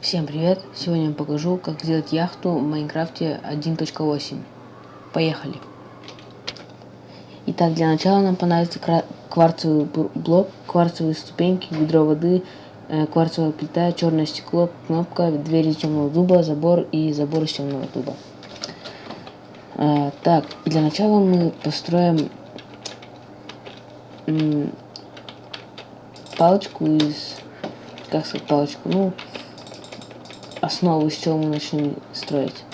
Всем привет! Сегодня я вам покажу, как сделать яхту в Майнкрафте 1.8. Поехали! Итак, для начала нам понадобится кварцевый блок, кварцевые ступеньки, ведро воды, кварцевая плита, черное стекло, кнопка, дверь из темного дуба, забор и забор из темного дуба. Так, для начала мы построим палочку из... Как сказать палочку? Основу, с чего мы начнем строить.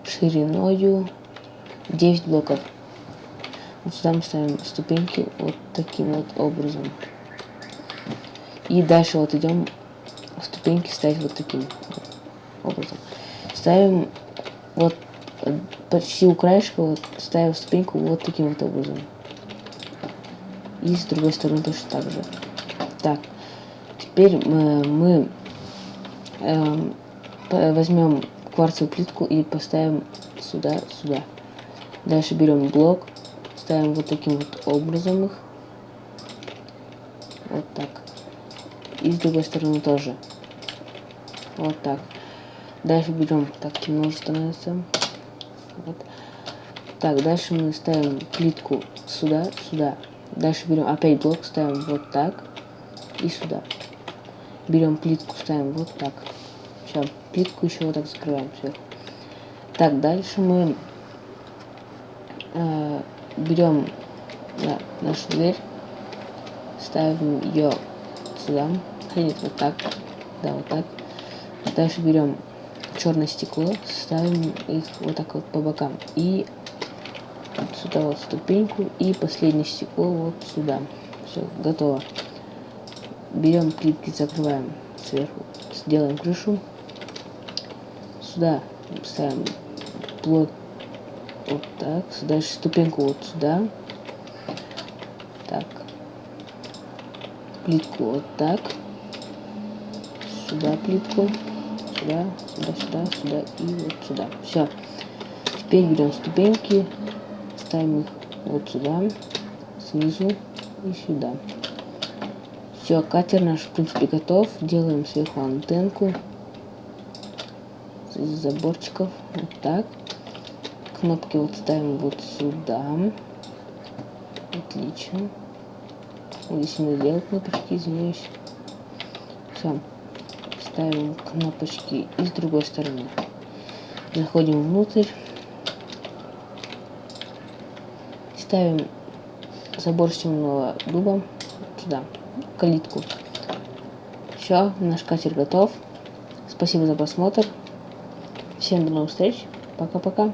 Шириною 9 блоков. Вот сюда мы ставим ступеньки вот таким вот образом. И дальше вот идем ступеньки ставить вот таким образом. Ставим вот почти у краешка, вот ставим ступеньку вот таким вот образом. И с другой стороны точно так же. Так, теперь мы возьмем кварцевую плитку и поставим сюда. Дальше берем блок, ставим вот таким вот образом их. Вот так. И с другой стороны тоже. Вот так. Дальше берем, так темно уже становится. Вот. Так, дальше мы ставим плитку сюда. Дальше берем опять блок, ставим вот так и сюда. Берем плитку, ставим вот так. Все, плитку еще вот так закрываем сверху. Так, дальше мы берем нашу дверь, ставим ее сюда. Нет, вот так. Да, вот так. Дальше берем черное стекло, ставим их вот так вот по бокам. И вот сюда вот ступеньку и последнее стекло вот сюда. Все, готово. Берем плитки, закрываем сверху, сделаем крышу. Сюда ставим блок вот так. Дальше ступеньку вот сюда. Так. Плитку вот так. Сюда плитку. Сюда и вот сюда. Все. Теперь берем ступеньки, ставим их вот сюда, снизу и сюда. Все, катер наш в принципе готов. Делаем сверху антенку из заборчиков. Вот так. Кнопки вот ставим вот сюда. Отлично. Здесь не делал кнопочки, извиняюсь. Все. Ставим кнопочки и с другой стороны. Заходим внутрь. Ставим забор с темного дуба сюда, калитку. Все, наш катер готов. Спасибо за просмотр. Всем до новых встреч. Пока-пока.